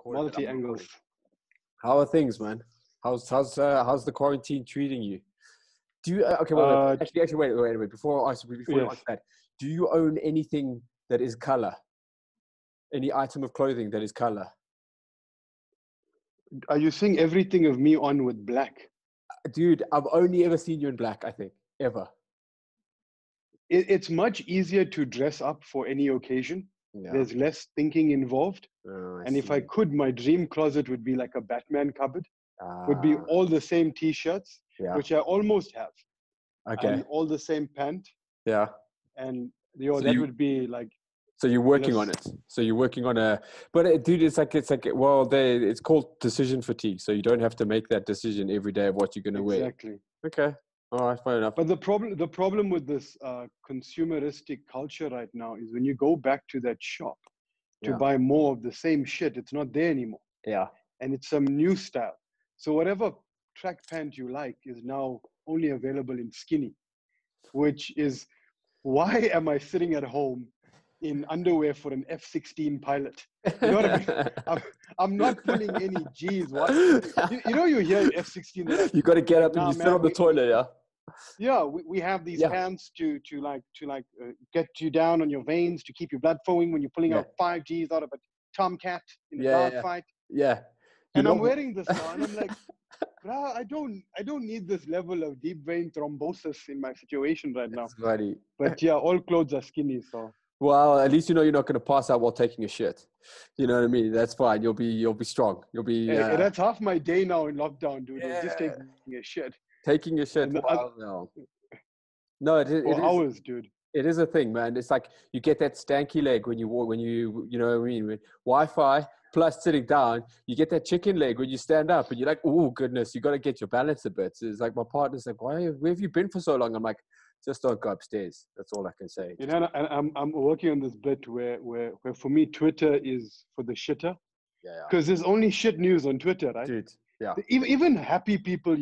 recording. Multi angles. How are things, man? How's the quarantine treating you? Do you okay? Well, actually, wait. Before I answer that, do you own anything that is color? Any item of clothing that is color? Are you seeing everything of me on with black? Dude, I've only ever seen you in black, I think. Ever. It's much easier to dress up for any occasion. Yeah. There's less thinking involved. And if I could, my dream closet would be like a Batman cupboard. Would be all the same T-shirts, which I almost have. Okay. And all the same pant. Yeah. And that would be like. So you're working on it. So you're working on dude, it's called decision fatigue. So you don't have to make that decision every day of what you're going to wear. Exactly. Okay. All right, fair enough. But the problem with this consumeristic culture right now is when you go back to that shop to buy more of the same shit, it's not there anymore. Yeah. And it's some new style. So whatever track pant you like is now only available in skinny, which is why am I sitting at home in underwear for an F-16 pilot? You know what I mean? I'm not pulling any G's. You hear F-16. You got to get up and you sit on the toilet, yeah? Yeah, we have these pants to get you down on your veins, to keep your blood flowing when you're pulling out 5 G's out of a tomcat in a dogfight. Yeah. And I'm wearing this now, and I'm like, bruh, I don't need this level of deep vein thrombosis in my situation right now. That's funny. But yeah, all clothes are skinny, so. Well, at least you know you're not going to pass out while taking a shit. You know what I mean? That's fine. You'll be strong. You'll be. That's half my day now in lockdown, dude. It's just taking a shit. Taking a shit. No, it is. Hours, dude. It is a thing, man. It's like you get that stanky leg when you walk, you know what I mean? When Wi-Fi plus sitting down, you get that chicken leg when you stand up, and you're like, oh goodness, you got to get your balance a bit. So it's like my partner's like, where have you been for so long? I'm like, just don't go upstairs. That's all I can say. You know, and I'm working on this bit where for me Twitter is for the shitter. Yeah. Because there's only shit news on Twitter, right? Dude, yeah. Even happy people,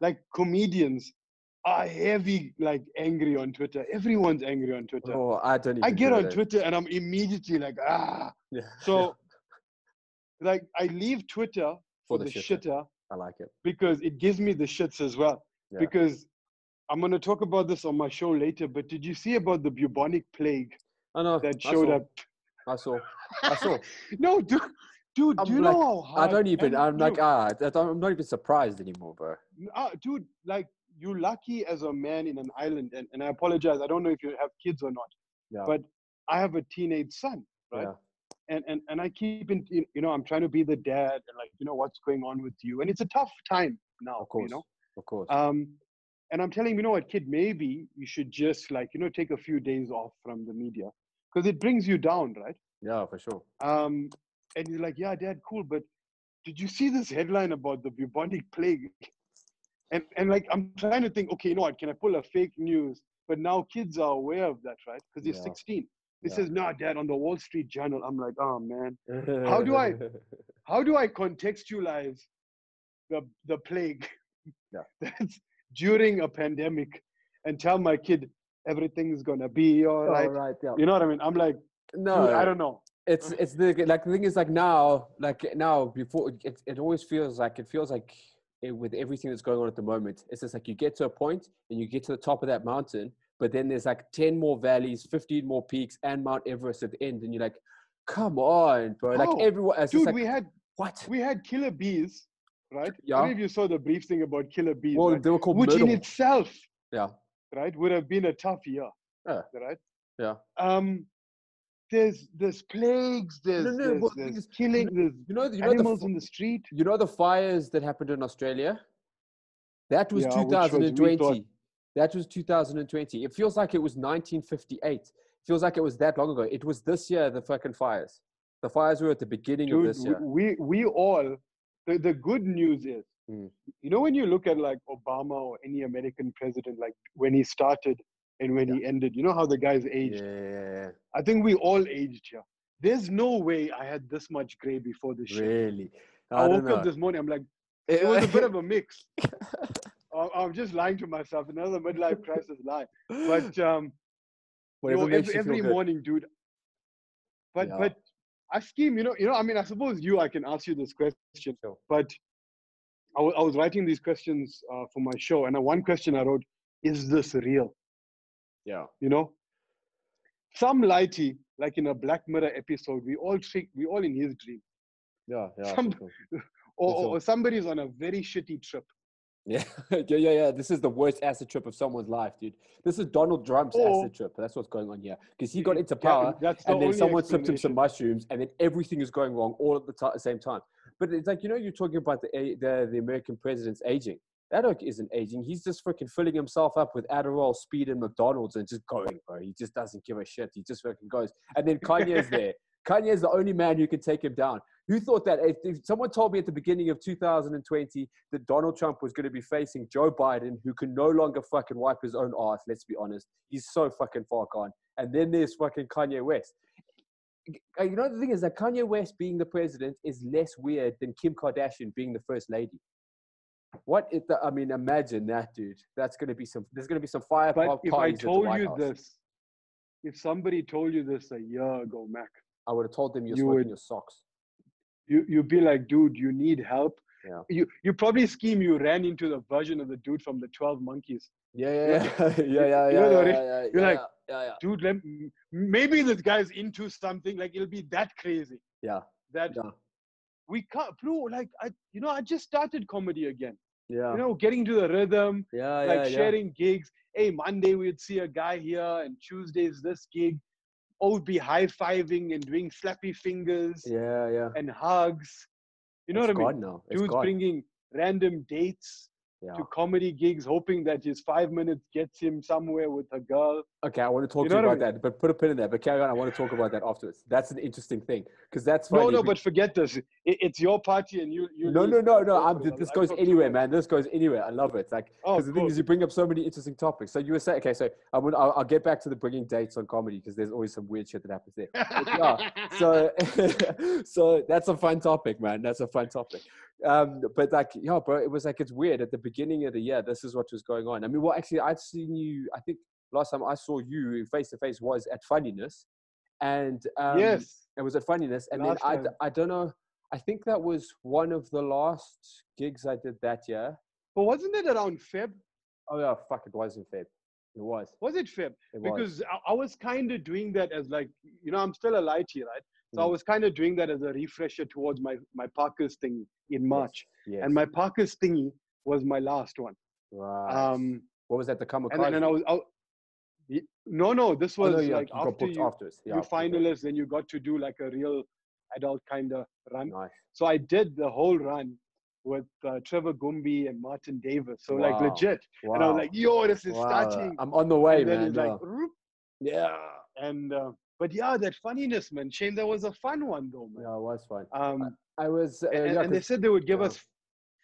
like comedians are heavy, like angry on Twitter. Everyone's angry on Twitter. Oh, I get on Twitter and I'm immediately like, Yeah. So, like, I leave Twitter for the shitter. I like it. Because it gives me the shits as well. Yeah. Because I'm going to talk about this on my show later, but did you see about the bubonic plague that showed up? I saw. No, dude, do you know how hard? I'm not even surprised anymore, bro. Dude, like, you're lucky as a man in an island, and I apologize, I don't know if you have kids or not, but I have a teenage son, right? Yeah. And I keep I'm trying to be the dad, and what's going on with you, and it's a tough time now, of course. And I'm telling him, kid, maybe you should just take a few days off from the media, because it brings you down, right? Yeah, for sure. And he's like, yeah, Dad, cool, but did you see this headline about the bubonic plague? And like, I'm trying to think, okay, can I pull a fake news? But now kids are aware of that, right? Because they're 16. He says, no, Dad, on the Wall Street Journal. I'm like, oh man, how do I contextualize the plague that's during a pandemic and tell my kid everything's gonna be all right? You know what I mean? I'm like, no, dude, I don't know. It's the thing is now before it always feels like with everything that's going on at the moment, it's just like you get to a point and you get to the top of that mountain, but then there's like 10 more valleys, 15 more peaks, and Mount Everest at the end, and you're like, come on, bro. Like everyone, dude, we had killer bees, right? Yeah. I don't know if you saw the brief thing about killer bees. Well, right? they were called which myrtle. In itself, right, would have been a tough year, right? Yeah. There's plagues, there's killing, there's animals in the street. You know the fires that happened in Australia? That was 2020. That was 2020. It feels like it was 1958. It feels like it was that long ago. It was this year, the fucking fires. The fires were at the beginning of this year. We all, the good news is, when you look at like Obama or any American president, like when he started and when he ended, you know how the guys aged? Yeah. I think we all aged here. There's no way I had this much gray before this shit. Really? I woke up this morning, I'm like, it was a bit of a mix. I'm just lying to myself, another midlife crisis lie. But every morning, dude. But I scheme, I mean, I suppose I can ask you this question, Sure. but I was writing these questions for my show, and one question I wrote, is this real? Yeah. Some lighty, like in a Black Mirror episode, we all in his dream. Yeah. Some, For sure. or somebody's on a very shitty trip. Yeah. Yeah. This is the worst acid trip of someone's life, dude. This is Donald Trump's acid trip. That's what's going on here. Because he got into power, and then someone slipped him some mushrooms, and then everything is going wrong all at the same time. But it's like, you're talking about the American president's aging. That oak isn't aging. He's just freaking filling himself up with Adderall, speed, and McDonald's and just going, bro. He just doesn't give a shit. He just freaking goes. And then Kanye's there. Kanye's the only man who can take him down. Who thought that? If someone told me at the beginning of 2020 that Donald Trump was going to be facing Joe Biden, who can no longer fucking wipe his own ass, let's be honest. He's so fucking far gone. And then there's fucking Kanye West. The thing is that Kanye West being the president is less weird than Kim Kardashian being the first lady. Imagine that, dude. There's going to be some fire. But if I told you this, if somebody told you this a year ago, Mac, I would have told them you're smoking your socks. You'd be like, dude, you need help. Yeah. You probably scheme you ran into the version of the dude from the 12 Monkeys. Yeah. You're like, dude, maybe this guy's into something. Like, it'll be that crazy. Yeah. We can't, bro. Like, I just started comedy again. Yeah. Getting to the rhythm. Yeah. Sharing gigs. Hey, Monday we'd see a guy here, and Tuesday's this gig. We'd be high-fiving and doing slappy fingers. Yeah. And hugs. You know what I mean? Now. Dudes bringing random dates to comedy gigs, hoping that his 5 minutes gets him somewhere with a girl. Okay, I want to talk to you about that, but put a pin in there. But carry on, I want to talk about that afterwards. That's an interesting thing, because that's funny. No, but forget this. It's your party, and you. No. This goes anywhere, man. This goes anywhere. I love it. Like, because the thing is, you bring up so many interesting topics. So you were saying, okay, so I'll get back to the bringing dates on comedy, because there's always some weird shit that happens there. So that's a fun topic, man. That's a fun topic. But like, bro, it was like, it's weird at the beginning of the year. This is what was going on. I mean, well, actually, I'd seen you. I think last time I saw you face to face was at Funniness, and yes, it was at Funniness, and then I don't know. I think that was one of the last gigs I did that year. But wasn't it around Feb? Oh yeah, fuck, it was in Feb. It was. Was it Feb? Because I was kind of doing that as like, I'm still a lighty, right? So I was kind of doing that as a refresher towards my Parker's thing in March. Yes. And my Parker's thingy was my last one. Right. What was that, the Kamikaze? And then I was out. No, this was like after you finalists, then you got to do like a real adult kind of run. Nice. So I did the whole run with Trevor Gumby and Martin Davis. So like legit. Wow. And I was like, yo, this is starting. I'm on the way, and then man. It's like, yeah. And but yeah, that Funniness, man. Shane, that was a fun one though, man. Yeah, it was fun. I was and they said they would give us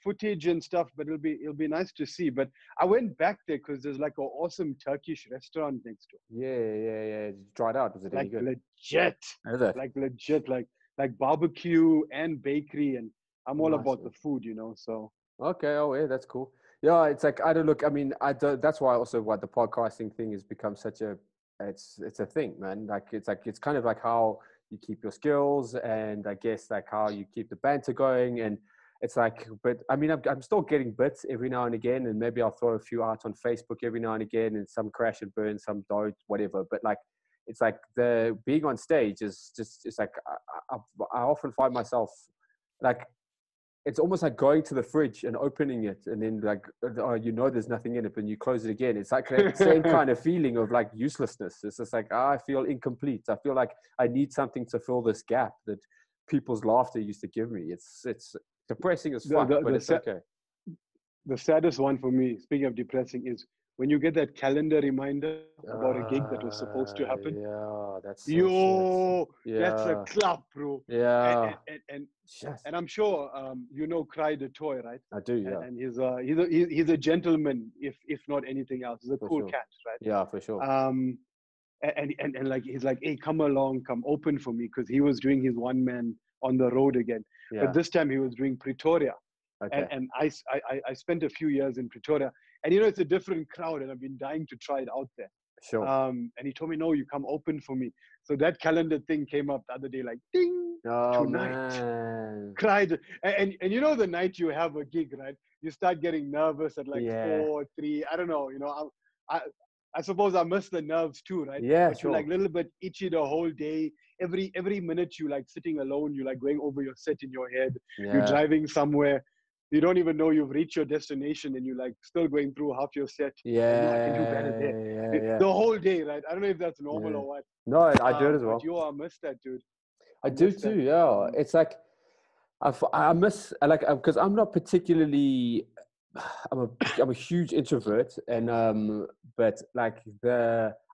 footage and stuff, but it'll be nice to see. But I went back there because there's like an awesome Turkish restaurant next to it. Yeah. Did you try it out? Was it any good? Legit. Is it? Like legit, like barbecue and bakery, and I'm all about the food, so. Okay, that's cool. Yeah, it's like, I don't look, I mean, that's why also the podcasting thing has become such a, it's a thing, man. Like, it's kind of like how you keep your skills, and I guess like how you keep the banter going. And it's like, but I mean, I'm still getting bits every now and again, and maybe I'll throw a few out on Facebook every now and again, and some crash and burn, some don't, whatever. But like, it's like the being on stage is just, it's like, I often find myself like, it's almost like going to the fridge and opening it, and then like, there's nothing in it, but you close it again. It's like that same kind of feeling of like uselessness. It's just like, I feel incomplete. I feel like I need something to fill this gap that people's laughter used to give me. It's depressing as fuck, but it's okay. The saddest one for me, speaking of depressing, is when you get that calendar reminder about a gig that was supposed to happen. Yeah, that's that's a clap, bro. Yeah. And I'm sure Cry the Toy, right? I do, yeah. And he's a gentleman, if not anything else. He's a cool cat, right? Yeah, for sure. And like he's like, hey, come along, come open for me, because he was doing his one man on the road again. Yeah. But this time he was doing Pretoria. Okay. And I spent a few years in Pretoria, and it's a different crowd, and I've been dying to try it out there. Sure. And he told me, no, you come open for me. So that calendar thing came up the other day, like, ding, Oh, tonight. man. Cried. And you know, the night you have a gig, right? You start getting nervous at like Yeah. 4, 3, I don't know, you know, I suppose I miss the nerves too, right? Yeah, but sure. you're like a little bit itchy the whole day. Every minute you like sitting alone, you're like going over your set in your head. You're Yeah. driving somewhere. You don't even know you've reached your destination and you're like still going through half your set. Yeah. No, I can do better there. Yeah. The whole day, right? I don't know if that's normal Yeah. or what. No, I do it as well. But I miss that, dude. I do miss that. too. Yeah. It's like, I miss, like, because I'm not particularly, I'm a huge introvert, and but like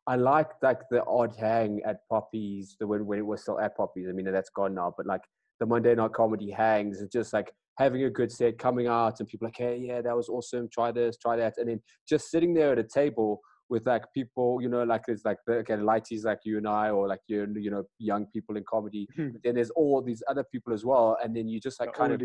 I like the odd hang at Poppy's, when it was still at Poppy's. I mean, that's gone now, but like the Monday night comedy hangs, and just like having a good set, coming out, and people like, hey, yeah, that was awesome. Try this, try that, and then just sitting there at a table with like people, you know, like it's like the lighties like you and I, or like you know, young people in comedy. But then there's all these other people as well, and then you just like kind of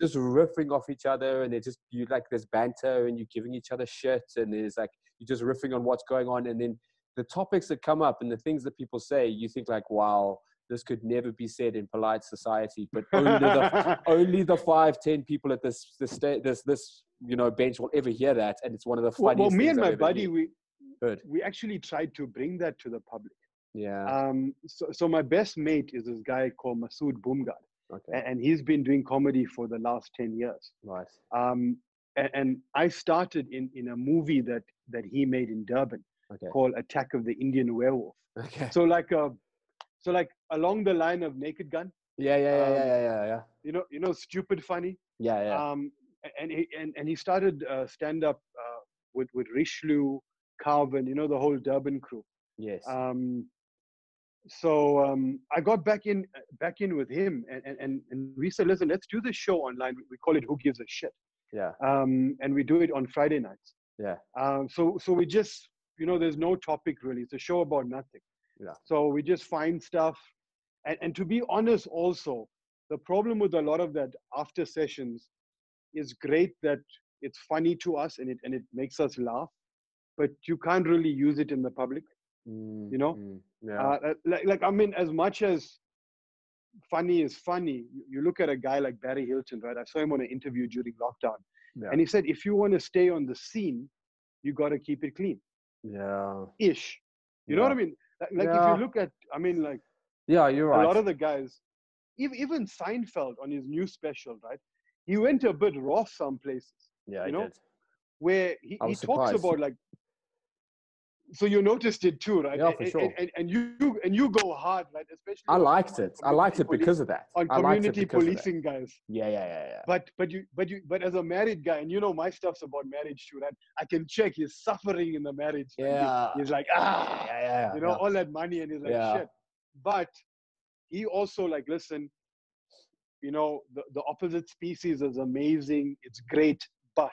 just riffing off each other, and it's just you like there's banter, and you're giving each other shit, and there's like you're just riffing on what's going on, and then the topics that come up and the things that people say, you think like, wow, this could never be said in polite society, but only the 5-10 people at this you know bench will ever hear that, and it's one of the funniest. Well, me things and my I've ever buddy, heard. we actually tried to bring that to the public. Yeah. So my best mate is this guy called Masood Boomgard. Okay. And he's been doing comedy for the last 10 years. Right. And I started in a movie that he made in Durban called Attack of the Indian Werewolf. Okay. So like along the line of Naked Gun. Yeah. You know, stupid funny. Yeah. And he started stand up with Richelieu, Carvin, you know, the whole Durban crew. Yes. So I got back in with him, and we said, listen, let's do this show online. We call it Who Gives a Shit. Yeah. And we do it on Friday nights. Yeah. So we just, you know, there's no topic really. It's a show about nothing. Yeah. So we just find stuff. And to be honest, also, the problem with a lot of that after sessions is great that it's funny to us and it makes us laugh, but you can't really use it in the public. You know? Yeah. Like I mean, as much as funny is funny, you look at a guy like Barry Hilton, right? I saw him on an interview during lockdown. Yeah. And he said, if you want to stay on the scene, you got to keep it clean. Yeah. Ish. You know what I mean? Like if you look at, I mean, like, yeah, you're right. A lot of the guys, even Seinfeld on his new special, right? He went a bit raw some places. Yeah, you know, did. Where he talks about like. So you noticed it too, right? Yeah, for sure. And you go hard, right? Especially. I liked it. I liked it because of that. On community policing guys. Yeah. But as a married guy, and you know my stuff's about marriage too, right? I can check he's suffering in the marriage. Yeah. He's like you know, all that money, and he's like shit. But he also like, listen, you know, the opposite species is amazing. It's great, but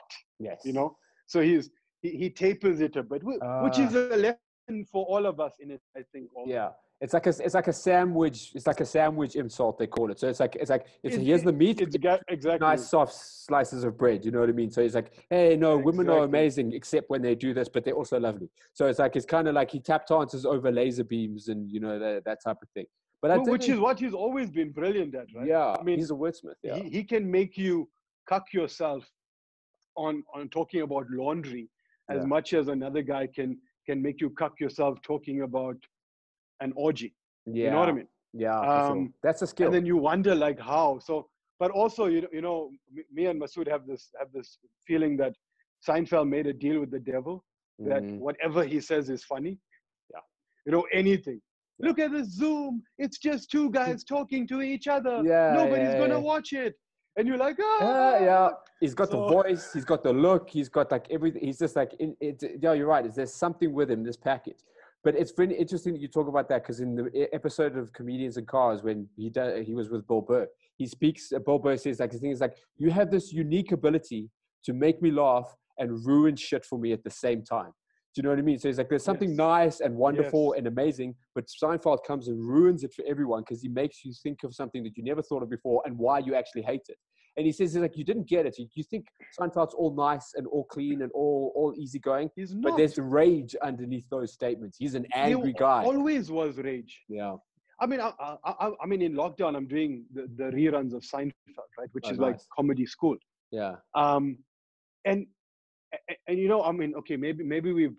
you know, so he tapers it a bit, which is a lesson for all of us in it, I think. Also. Yeah, it's like a sandwich. It's like a sandwich insult, they call it. So here's the meat. It's exactly nice soft slices of bread. You know what I mean? So he's like, hey, no, women are amazing except when they do this, but they're also lovely. So it's kind of like he tap dances over laser beams and you know that type of thing. But which is what he's always been brilliant at, right? Yeah, I mean, he's a wordsmith. Yeah, he can make you cuck yourself on talking about laundry as much as another guy can make you cuck yourself talking about an orgy. Yeah. You know what I mean? Yeah, for sure. That's a skill. And then you wonder like how. So, but also you know, me and Masood have this feeling that Seinfeld made a deal with the devil that whatever he says is funny. Yeah. You know, anything. Look at the Zoom. It's just two guys talking to each other. Yeah. Nobody's gonna watch it. And you're like, yeah. He's got the voice. He's got the look. He's got like everything. He's just like, yeah, you're right. There's something with him, this package. But it's very interesting that you talk about that because in the episode of Comedians in Cars, when he was with Bill Burr, he speaks. Bill Burr says like, the thing is like, you have this unique ability to make me laugh and ruin shit for me at the same time. Do you know what I mean? So it's like, there's something nice and wonderful and amazing, but Seinfeld comes and ruins it for everyone because he makes you think of something that you never thought of before and why you actually hate it. And he says, he's like, you didn't get it. You think Seinfeld's all nice and all clean and all easygoing. He's not. But there's rage underneath those statements. He's an angry guy. Always was rage. Yeah. I mean, in lockdown, I'm doing the reruns of Seinfeld, right? Which is like comedy school. Yeah. And you know, I mean, okay, maybe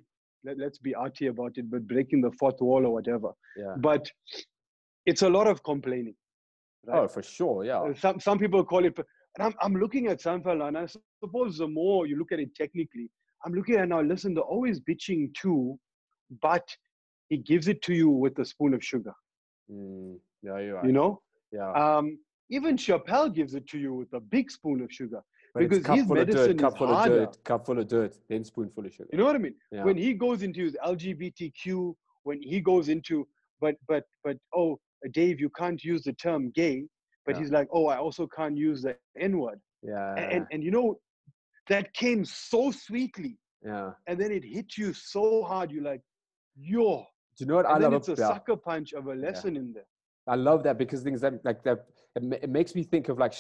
let's be arty about it, but breaking the fourth wall or whatever. Yeah. But it's a lot of complaining. Right? Oh, for sure. Yeah. Some people call it, and I'm looking at Seinfeld, and I suppose the more you look at it technically, I'm looking at now, listen, they're always bitching too, but he gives it to you with a spoon of sugar. Yeah, you're right. You know? Yeah. Even Chappelle gives it to you with a big spoon of sugar. But because his medicine is harder. Cup full of dirt, then spoonful of sugar. You know what I mean? Yeah. When he goes into his LGBTQ, when he goes into, but oh, Dave, you can't use the term gay, but he's like, oh, I also can't use the N-word. Yeah. And you know, that came so sweetly. Yeah. And then it hit you so hard. You're like, yo. Do you know what I love? It's a sucker punch of a lesson in there. I love that because things like that, it makes me think of like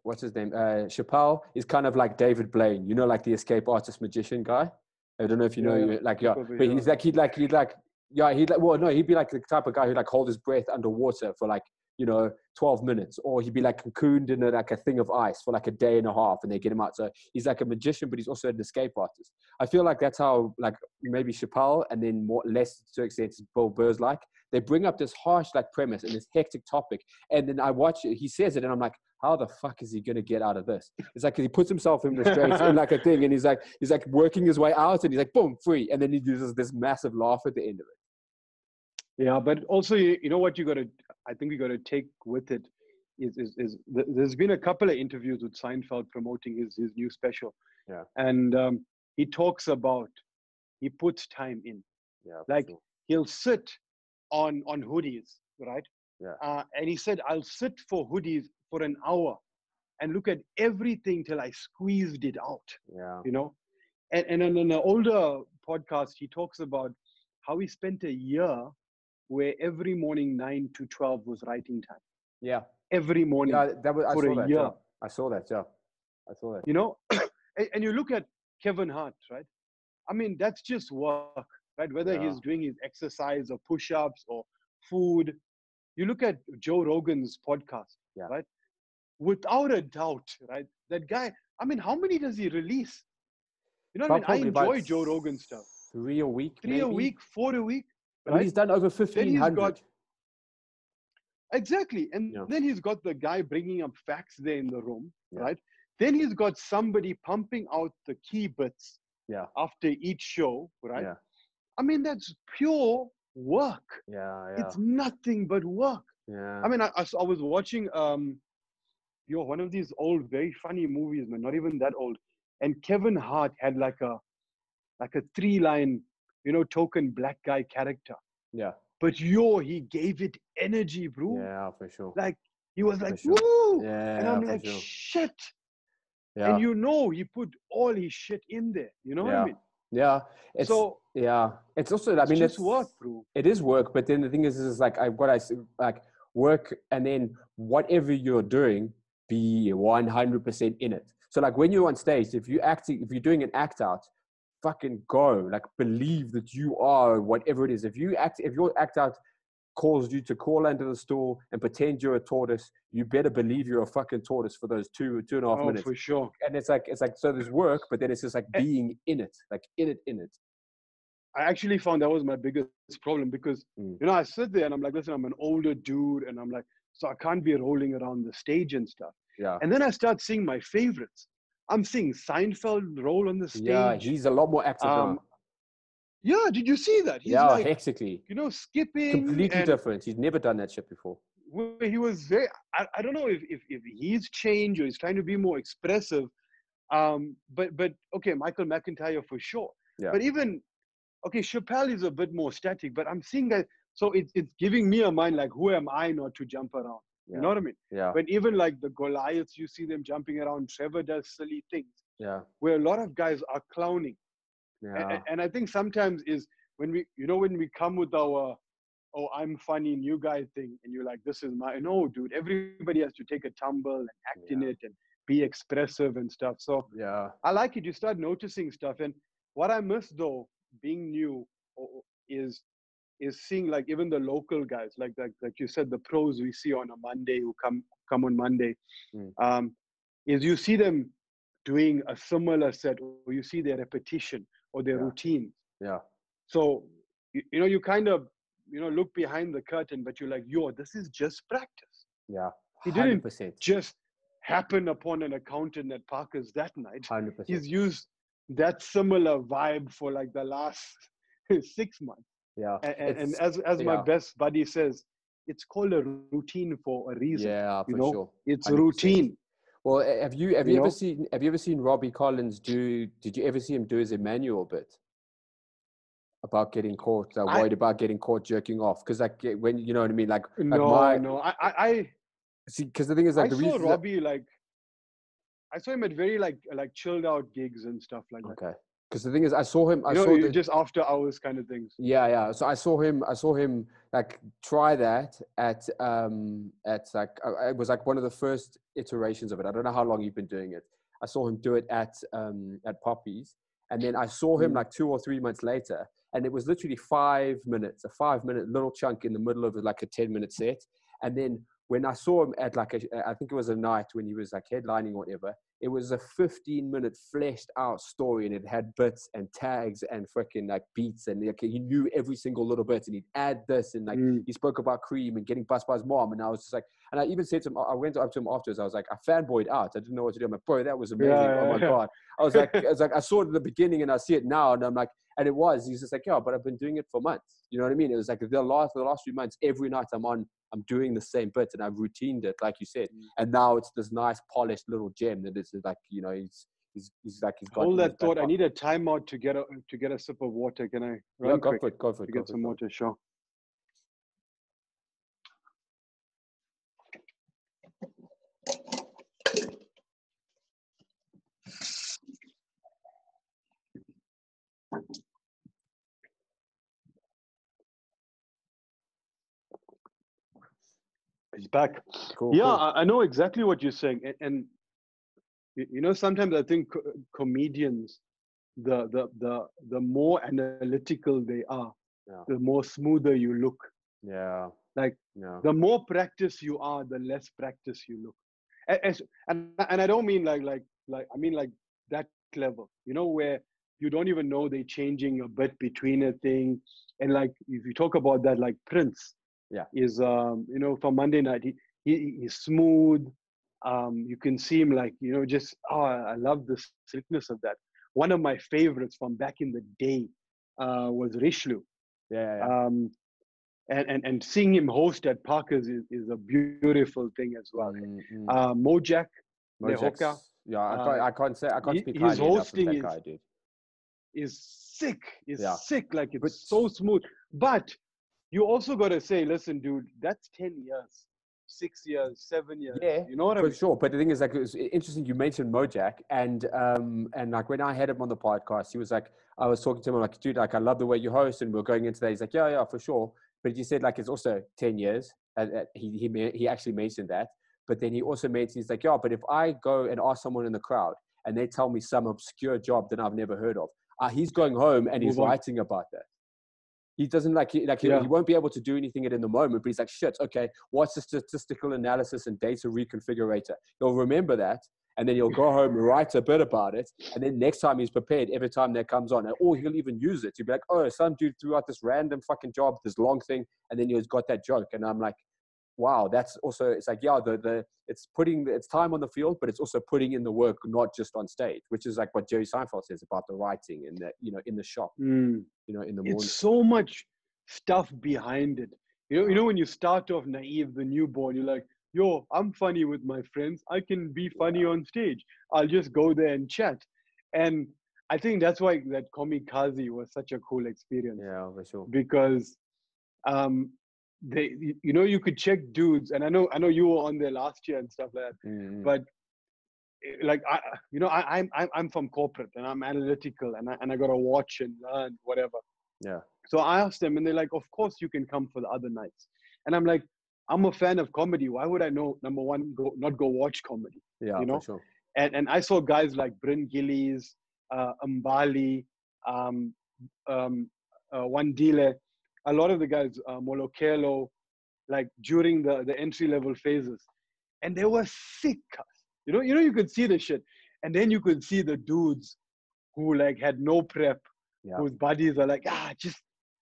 what's his name? Chappelle is kind of like David Blaine, you know, like the escape artist magician guy. I don't know if you know, like, but he's like, he'd be like the type of guy who'd like hold his breath underwater for like, 12 minutes, or he'd be like cocooned in a thing of ice for like a day and a half and they get him out. So he's like a magician, but he's also an escape artist. I feel like that's how like maybe Chappelle and then less to extent Bill Burr's like, they bring up this harsh like premise and this hectic topic. And then I watch it, he says it and I'm like, how the fuck is he going to get out of this? It's like, he puts himself in restraints in like a thing and he's like working his way out and he's like, boom, free. And then he uses this massive laugh at the end of it. Yeah, but also, you know what I think we got to take with it is there's been a couple of interviews with Seinfeld promoting his new special. Yeah. And he talks about, he puts time in. Yeah. Like he'll sit on hoodies, right? Yeah. And he said, I'll sit for hoodies for an hour and look at everything till I squeezed it out. Yeah. You know? And on an older podcast, he talks about how he spent a year where every morning 9 to 12 was writing time. Yeah. Every morning I for a year. Yeah. I saw that. You know? And you look at Kevin Hart, right? I mean, that's just work, right? Whether he's doing his exercise or push-ups or food. You look at Joe Rogan's podcast, right? Without a doubt, right? That guy, I mean, how many does he release? You know what I mean? I enjoy Joe Rogan stuff. 3 a week, 3 a week, 4 a week. Right? I mean, he's done over 1,500. Exactly. And then he's got the guy bringing up facts there in the room, right? Then he's got somebody pumping out the key bits after each show, right? Yeah. I mean, that's pure work. Yeah. It's nothing but work. Yeah. I mean, I was watching one of these old, very funny movies, man, not even that old. And Kevin Hart had like a 3-line, token black guy character. Yeah. But he gave it energy, bro. Yeah, for sure. Like, he was like, woo! Yeah, and I'm like, shit. Yeah. And he put all his shit in there. You know what I mean? Yeah. It's also, it's work, bro. It is work, but then the thing is like, I've got to like work and then whatever you're doing, be 100% in it. So like when you're on stage, if you're doing an act out, fucking go, like believe that you are whatever it is. If your act out calls you to crawl under the stool and pretend you're a tortoise, you better believe you're a fucking tortoise for those 2.5 minutes. For sure. And it's like so there's work, but then it's just like being in it, like in it. I actually found that was my biggest problem because I sit there and I'm like, listen, I'm an older dude, and I'm like, so I can't be rolling around the stage and stuff. Yeah. And then I start seeing my favorites. I'm seeing Seinfeld roll on the stage. Yeah, he's a lot more active now. Yeah, did you see that? He's hectically. Skipping. Completely different. He's never done that shit before. He was very, I don't know if he's changed or he's trying to be more expressive. But okay, Michael McIntyre for sure. Yeah. But even, Chappelle is a bit more static, but I'm seeing that. So it's giving me a mind like, who am I not to jump around? You know what I mean? Yeah. But even like the Goliaths, you see them jumping around. Trevor does silly things. Yeah. Where a lot of guys are clowning. Yeah. And I think sometimes is when we come with our oh, I'm funny, new guy thing, and you're like, this is my, no, dude, everybody has to take a tumble and act in it and be expressive and stuff. So Yeah. I like it. You start noticing stuff. And what I miss though, being new, is seeing like even the local guys, like you said, the pros we see on a Monday who come on Monday, is you see them doing a similar set, or you see their repetition or their routine. Yeah. So you kind of look behind the curtain, but you're like, yo, this is just practice. Yeah. 100%. He didn't just happen upon an accountant at Parker's that night. 100%. He's used that similar vibe for like the last 6 months. Yeah. And as my best buddy says, it's called a routine for a reason. Yeah, for sure. It's 100%. routine. Well, have you ever seen Robbie Collins do? Did you ever see him do his Emmanuel bit about getting caught? Worried about getting caught jerking off, because like when you know what I mean, like no, I see, because the thing is like I saw Robbie I saw him at very like chilled out gigs and stuff like that. Okay. Because the thing is, I saw him. Just after hours kind of things. Yeah. So I saw him like try that at like it was like one of the first iterations of it. I don't know how long you've been doing it. I saw him do it at Poppy's, and then I saw him like 2 or 3 months later, and it was literally 5 minutes, a 5-minute little chunk in the middle of like a 10-minute set, and then when I saw him at like I think it was a night when he was like headlining or whatever, it was a 15-minute fleshed out story, and it had bits and tags and freaking like beats, and like, he knew every single little bit, and he'd add this, and like he spoke about Cream and getting bust by his mom, and I was just like, and I even said to him, I went up to him afterwards, I was like, I fanboyed out, I didn't know what to do. I'm like, bro, that was amazing. Oh my God. I was like, I saw it at the beginning and I see it now, and I'm like, and he's just like, yeah, but I've been doing it for months. You know what I mean? It was like the last 3 months, every night I'm doing the same bit, and I've routined it, like you said. And now it's this nice polished little gem that is like, he's got. Hold that thought. I need a timeout to get a sip of water. Can I run quick? Go for it. Get some water, sure. He's back. Cool. I know exactly what you're saying, and sometimes I think comedians, the more analytical they are, the more smoother you look. Yeah. The more practice you are, the less practice you look. And I don't mean like I mean like that clever, where you don't even know they're changing a bit between a thing. And like if you talk about that, like Prince. Is from Monday night, he's smooth. You can see him like I love the slickness of that. One of my favorites from back in the day was Rishlu. And seeing him host at Parker's is a beautiful thing as well. Mojak, I can't speak his highly enough of hosting that guy, dude. Is sick. Sick. Like it's so smooth. But you also got to say, listen, dude, that's 10 years, 6 years, 7 years. Yeah, you know what I mean? For sure. But the thing is, like, it was interesting. You mentioned Mojak, and like when I had him on the podcast, he was like, I was talking to him, I'm like, dude, like, I love the way you host, and we're going into that. He's like, yeah, for sure. But you said like it's also 10 years. He actually mentioned that. But then he also mentioned, he's like, yeah, but if I go and ask someone in the crowd and they tell me some obscure job that I've never heard of, he's going home and he's writing about that. He doesn't he won't be able to do anything in the moment, but he's like, shit, okay, what's the statistical analysis and data reconfigurator? He'll remember that, and then he'll go home and write a bit about it, and then next time he's prepared every time that comes on, or he'll even use it. He'll be like, oh, some dude threw out this random fucking job, this long thing, and then he's got that joke. And I'm like, wow, that's also, it's like, yeah, it's time on the field, but it's also putting in the work, not just on stage, which is like what Jerry Seinfeld says about the writing and that, in the shop, in the morning. It's so much stuff behind it. You know, when you start off naive, the newborn, you're like, yo, I'm funny with my friends. I can be funny on stage. I'll just go there and chat. And I think that's why that Kamikaze was such a cool experience. Yeah, for sure. Because, you could check dudes, and I know you were on there last year and stuff like that. But like I'm from corporate and I'm analytical and I gotta watch and learn whatever. Yeah. So I asked them, and they're like, of course you can come for the other nights. And I'm like, I'm a fan of comedy. Why would I number one, not go watch comedy? Yeah, You for know? sure. And I saw guys like Bryn Gillies, Mbali, Wandile, a lot of the guys, Molokelo, like during the entry level phases. And they were sick. You could see the shit. And then you could see the dudes who like had no prep, Yeah. whose bodies are like,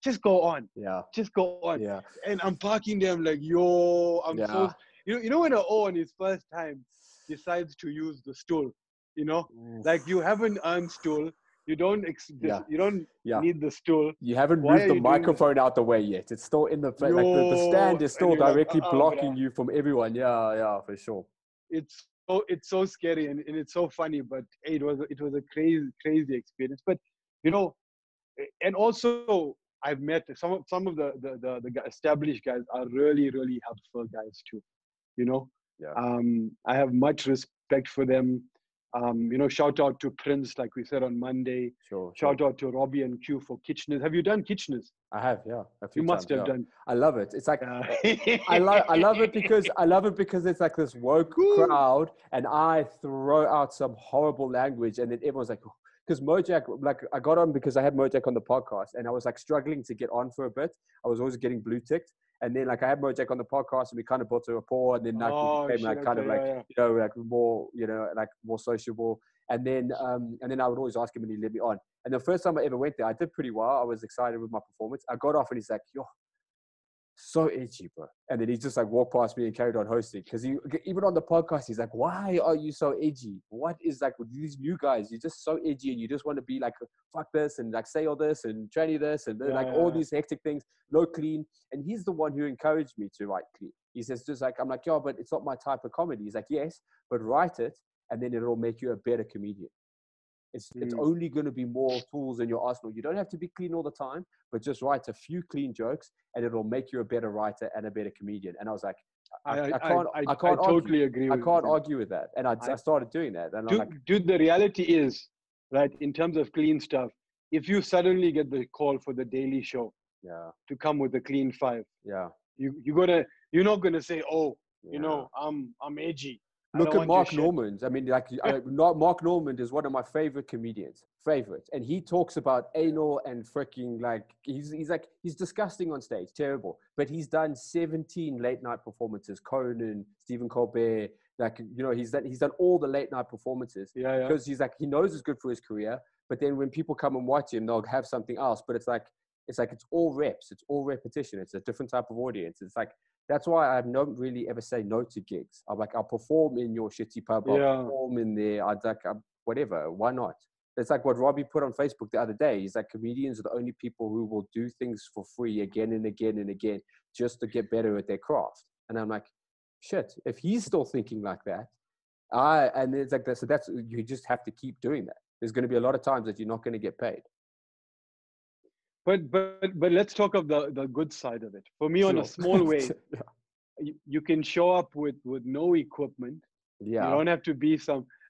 just go on. Yeah. Just go on. Yeah. And I'm parking there, I'm like, yo, Yeah. you know when an O on his first time decides to use the stool, Oof. like you haven't earned stool, you don't Yeah. you don't Yeah. need the stool. You haven't Why moved are the you doing this? microphone out the way yet. It's still in the like the stand is And still you're like, directly blocking bruh. you from everyone. Yeah, for sure. It's so scary and it's so funny, but hey, it was a crazy experience. But and also I've met some of the established guys are really helpful guys too. Yeah. I have much respect for them. Shout out to Prince, like we said on Monday. Sure. Shout out to Robbie and Q for Kitcheners. Have you done Kitcheners? I have, a few You must times, have done. I love it. It's like Yeah. I love it because it's like this woke crowd, and I throw out some horrible language, and then everyone's like, because Mojack, like I got on because I had Mojack on the podcast, and I was like struggling to get on for a bit. I was always getting blue ticked, and then like I had Mojack on the podcast, and we kind of built a rapport, and then like we became like kind of like like more like more sociable, and then I would always ask him, and he let me on. And the first time I ever went there, I did pretty well. I was excited with my performance. I got off, and he's like, "Yo, so edgy, bro." And then he just like walked past me and carried on hosting. Because even on the podcast, he's like, "Why are you so edgy? What is like with these new guys? You're just so edgy, and you just want to be like, fuck this, and like say all this, and tranny this, and all these hectic things, no clean." And he's the one who encouraged me to write clean. He says, just like, I'm like, "Yo, but it's not my type of comedy." He's like, "Yes, but write it, and then it'll make you a better comedian. It's only going to be more tools in your arsenal. You don't have to be clean all the time, but just write a few clean jokes, and it'll make you a better writer and a better comedian." And I was like, I can't totally agree. I can't argue with that. And I started doing that. And dude, the reality is, right, in terms of clean stuff, if you suddenly get the call for the Daily Show, to come with a clean 5, you're not gonna say, "Oh, I'm edgy." Look at Mark Normand. I mean, like Mark Normand is one of my favorite comedians, and he talks about anal and freaking like he's disgusting on stage, terrible. But he's done 17 late night performances. Conan, Stephen Colbert, like he's done all the late night performances. Because he's like he knows it's good for his career. But then when people come and watch him, they'll have something else. But it's all reps, it's all repetition. It's a different type of audience. It's like. That's why I don't really ever say no to gigs. I'm like, I'll perform in your shitty pub. I'll perform in there. Whatever. Why not? It's like what Robbie put on Facebook the other day. He's like, comedians are the only people who will do things for free again and again and again just to get better at their craft. And I'm like, shit, if he's still thinking like that, and it's like that. So you just have to keep doing that. There's going to be a lot of times that you're not going to get paid. But let's talk of the good side of it. For me, on a small way, you can show up with no equipment. You don't have to be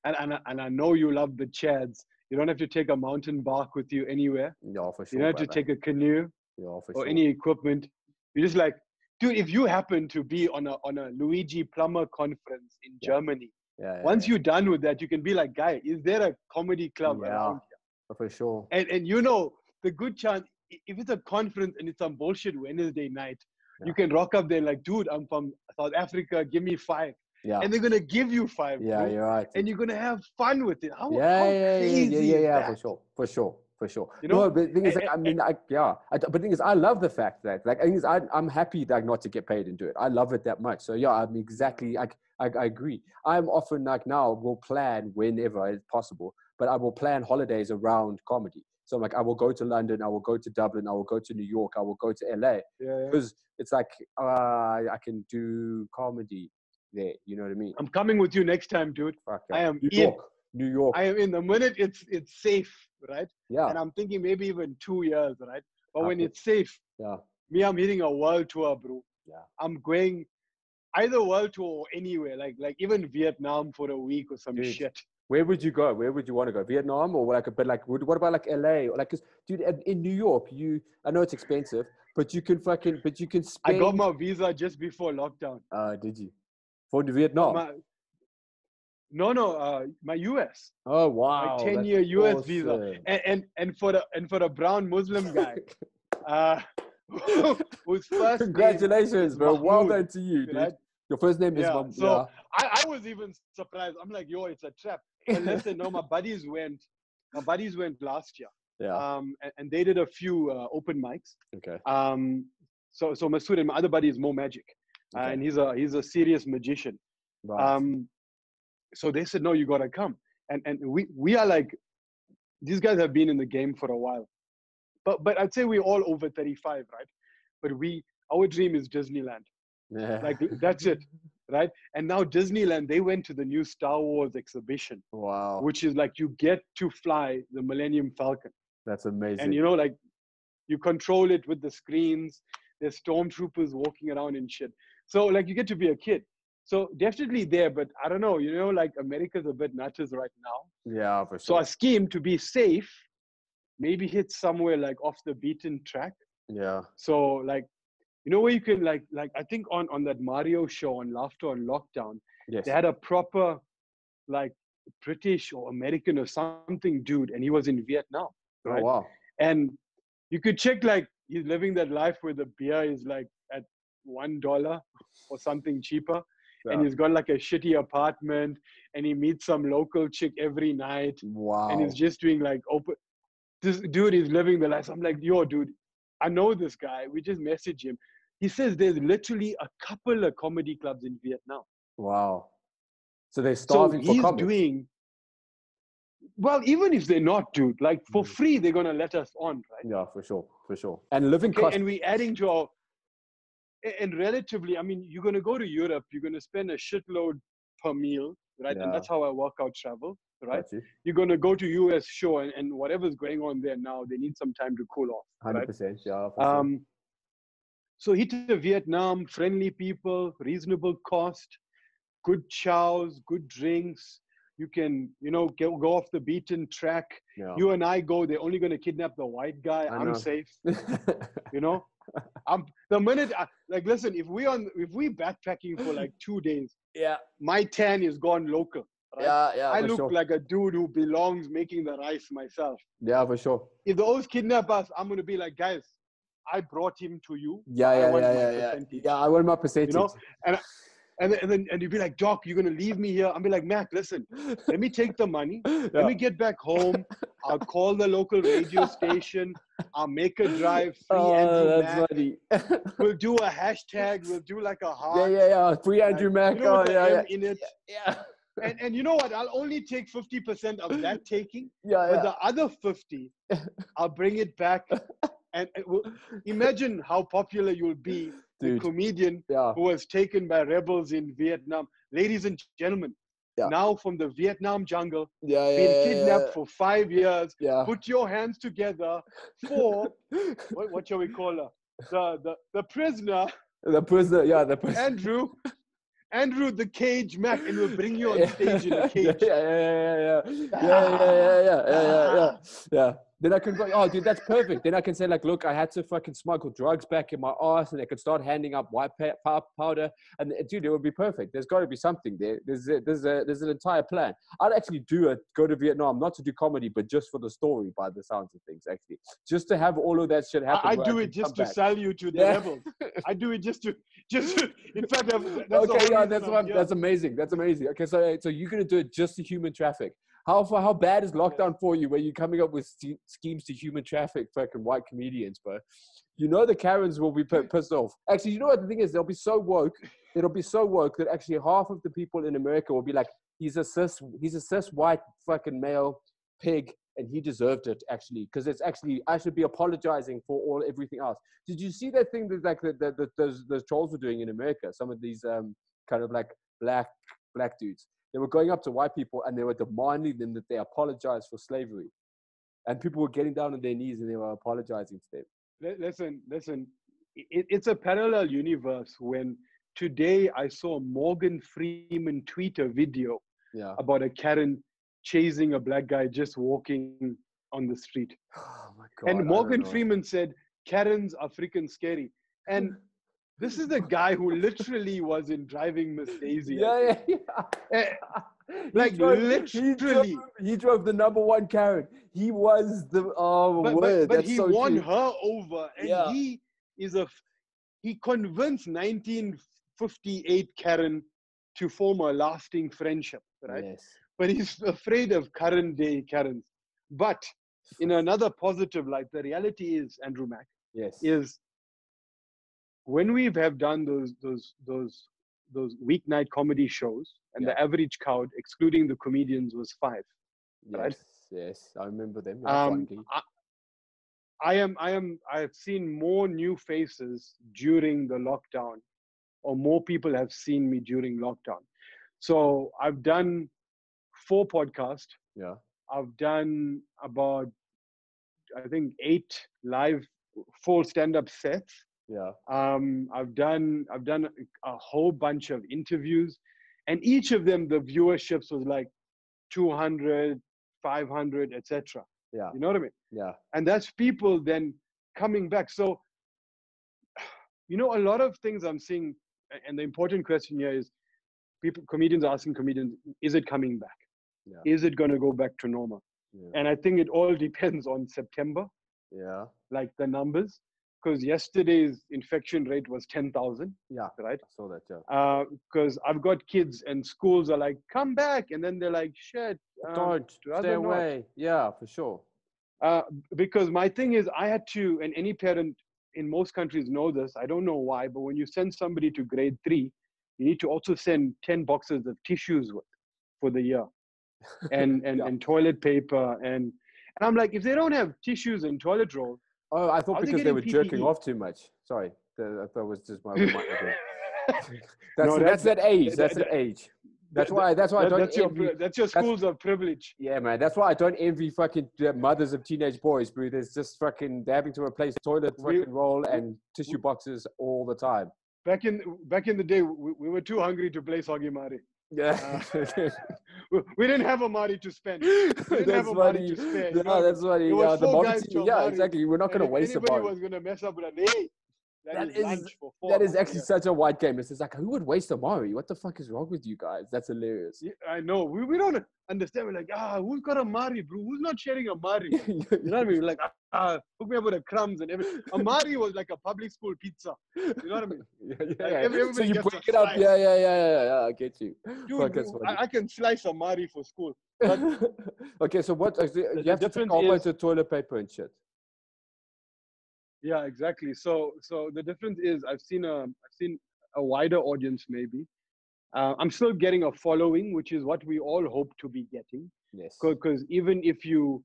and I know you love the chads. You don't have to take a mountain bike with you anywhere. No, for sure. You don't have to take a canoe or any equipment. You're just like, dude, if you happen to be on a Luigi Plummer conference in Germany, once you're done with that, you can be like, guy, is there a comedy club around here? For sure. And the good chance, if it's a conference and it's some bullshit Wednesday night, you can rock up there like, dude, I'm from South Africa, give me 5. Yeah. And they're going to give you 5. Yeah, you're right. And you're going to have fun with it. How crazy is that? For sure. No, but the thing is, but the thing is, I love the fact that, like, I'm happy that not to get paid and do it. I love it that much. So I'm exactly, I agree. I'm often like now will plan whenever it's possible, but I will plan holidays around comedy. So I'm like, I will go to London, I will go to Dublin, I will go to New York, I will go to LA. Because it's like, I can do comedy there. You know what I mean? I'm coming with you next time, dude. I am New York. I am in. The minute it's safe, right? Yeah. And I'm thinking maybe even 2 years, right? But when it's safe, I'm hitting a world tour, bro. Yeah. I'm going either world tour or anywhere, like even Vietnam for a week or some Dude. shit. Where would you go? Where would you want to go? Vietnam or like, but like, what about like LA or like, 'cause, dude, in New York, I know it's expensive, but you can I got spend. my visa just before lockdown. Did you? For Vietnam? My US. Oh My wow, that's 10-year US visa. awesome. And for the brown Muslim guy, whose first name Congratulations, is bro. Well Mahmoud, done to you, dude. right? Your first name is Yeah. Mom. So Yeah. I was even surprised. I'm like, yo, it's a trap. But listen, no, my buddies went last year. Yeah. And they did a few open mics. Okay. So Masood and my other buddy is Mo Magic, Okay. and he's a serious magician. Right. So they said, no, you gotta come. And we are like, these guys have been in the game for a while, but I'd say we're all over 35, right? But our dream is Disneyland. Yeah. Like that's it, right? And now Disneyland, they went to the new Star Wars exhibition. Wow. Which is like you get to fly the Millennium Falcon. That's amazing. And like you control it with the screens. There's stormtroopers walking around and shit. So like you get to be a kid. So definitely there, but I don't know, like America's a bit nutters right now. Yeah, for So sure. a scheme to be safe, maybe hit somewhere like off the beaten track. Yeah. So like, where you can like I think on that Mario show on Laughter on Lockdown, Yes. they had a proper like British or American or something dude, and he was in Vietnam, right? Oh wow. And you could check like he's living that life where the beer is like at $1 or something cheaper. Yeah. And he's got like a shitty apartment, and he meets some local chick every night. Wow. And he's just doing like this dude is living the life. I'm like, yo, dude, I know this guy. We just message him. He says there's literally a couple of comedy clubs in Vietnam. Wow. So they're starving for comics. Doing, well, even if they're not, dude, like for free, they're going to let us on, right? Yeah, for sure. For sure. And living costs. And we're adding to our, and relatively, I mean, you're going to go to Europe, you're going to spend a shitload per meal, right? Yeah. And that's how I work out travel, right? You. You're going to go to US show, and whatever's going on there now, they need some time to cool off. 100%, right? yeah. For sure. So hit to Vietnam, friendly people, reasonable cost, good chows, good drinks. You can, go off the beaten track. Yeah. You and I go, they're only going to kidnap the white guy. I'm safe. The minute, listen, if we backpacking for like 2 days, yeah, my tan is gone local. Right? Yeah. I look like a dude who belongs making the rice myself. Yeah, for sure. If the O's kidnap us, I'm going to be like, guys, I brought him to you. Yeah. I want my percentage. And then you'd be like, Doc, you're going to leave me here? I'll be like, Mac, listen, let me take the money. Yeah. Let me get back home. I'll call the local radio station. I'll make a drive. Free Andrew Mac. Funny. We'll do a hashtag. We'll do like a heart. Yeah. Free Andrew Mac. In it. Yeah. And you know what? I'll only take 50% of that taking. Yeah. But the other 50, I'll bring it back. And imagine how popular you'll be. The comedian who was taken by rebels in Vietnam. Ladies and gentlemen, now from the Vietnam jungle, been kidnapped for 5 years. Put your hands together for, what shall we call her? The prisoner. The prisoner, the prisoner. Andrew the Cage Mac, and we'll bring you on stage in a cage. Yeah. Then I can go, oh, dude, that's perfect. Then I can say, like, look, I had to fucking smuggle drugs back in my ass, and I could start handing up white powder. And, dude, it would be perfect. There's got to be something there. There's an entire plan. I'd actually go to Vietnam, not to do comedy, but just for the story, by the sounds of things, actually. Just to have all of that shit happen. I do it just to sell you to the rebels. I do it just to in fact, that's amazing. That's amazing. Okay, so you're going to do it just to human traffic. How bad is lockdown for you, where you're coming up with schemes to human traffic fucking white comedians, bro? The Karens will be pissed off. Actually, you know what the thing is? They'll be so woke. It'll be so woke that actually half of the people in America will be like, he's a cis white fucking male pig, and he deserved it, actually, because it's actually, I should be apologizing for everything else. Did you see that thing that like those trolls were doing in America? Some of these kind of like black dudes. They were going up to white people and they were demanding them that they apologize for slavery. And people were getting down on their knees and they were apologizing to them. Listen. It's a parallel universe when today I saw Morgan Freeman tweet a video Yeah. about a Karen chasing a black guy just walking on the street. Oh my God. And I Morgan don't know. Freeman said, Karens are freaking scary. And this is the guy who literally was in Driving Miss Daisy. Yeah. Eh, like literally. He drove the #1 Karen. He was the word. But That's he so won true. her over, and Yeah. he convinced 1958 Karen to form a lasting friendship, right? Yes. But he's afraid of current day Karens. But in another positive light, the reality is, Andrew Mack, Yes. is when we have done those weeknight comedy shows, and the average crowd, excluding the comedians, was 5. Yes. Right? Yes. I remember them. I have seen more new faces during the lockdown, or more people have seen me during lockdown. So I've done 4 podcasts. Yeah. I've done about, I think, 8 live full stand-up sets. Yeah. I've done a whole bunch of interviews, and each of them the viewerships was like 200, 500, etc. Yeah. You know what I mean? Yeah. And that's people then coming back. So, you know, a lot of things I'm seeing, and the important question here is, comedians asking comedians, is it coming back? Yeah. Is it going to go back to normal? Yeah. And I think it all depends on September, Yeah. like the numbers, because yesterday's infection rate was 10,000. Yeah. Right. I saw that. Yeah. Because I've got kids and schools are like, come back. And then they're like, shit. Don't stay away. Yeah, for sure. Because my thing is, I had to, and any parent in most countries know this, I don't know why, but when you send somebody to grade 3, you need to also send 10 boxes of tissues for the year, and toilet paper. And I'm like, if they don't have tissues and toilet roll. Oh, I thought because they were PPE? jerking off too much. Sorry. I thought it was just my mind. No, that's that age. That's that age. That's why I don't envy. That's your schools of privilege. Yeah, man. That's why I don't envy fucking mothers of teenage boys, bro. There's just fucking they're having to replace toilet fucking roll and tissue boxes all the time. Back in the day, we were too hungry to play Soggy Mari. Yeah. We didn't have a Mari to spend. That's funny. That's funny. Yeah, the Mari. Yeah, exactly. We're not going to waste a Mari. Anybody was going to mess up with a hey. That is actually such a white game. It's just like, who would waste a Mari? What the fuck is wrong with you guys? That's hilarious. Yeah, I know. We don't understand. We're like, who's got a Mari, bro? Who's not sharing a Mari? You know what I mean? Like, hook me up with the crumbs and everything. A Mari was like a public school pizza. You know what I mean? Yeah. So you break it up. Yeah. I get you. Dude, I can slice a Mari for school. But okay, so what? You have to take a whole bunch of toilet paper and shit. Yeah, exactly. So the difference is I've seen a wider audience maybe. I'm still getting a following, which is what we all hope to be getting. Yes. Because even if you,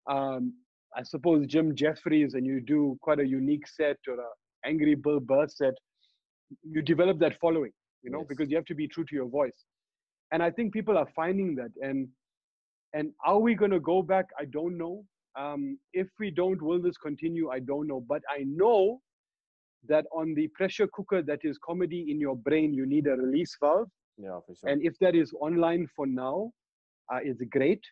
I suppose Jim Jeffries, and you do quite a unique set or a Angry Bill Burr set, you develop that following, you know, because you have to be true to your voice. And I think people are finding that. And are we going to go back? I don't know. If we don't, will this continue? I don't know. But I know that on the pressure cooker that is comedy in your brain, you need a release valve. Yeah, for sure. And if that is online for now, it's great.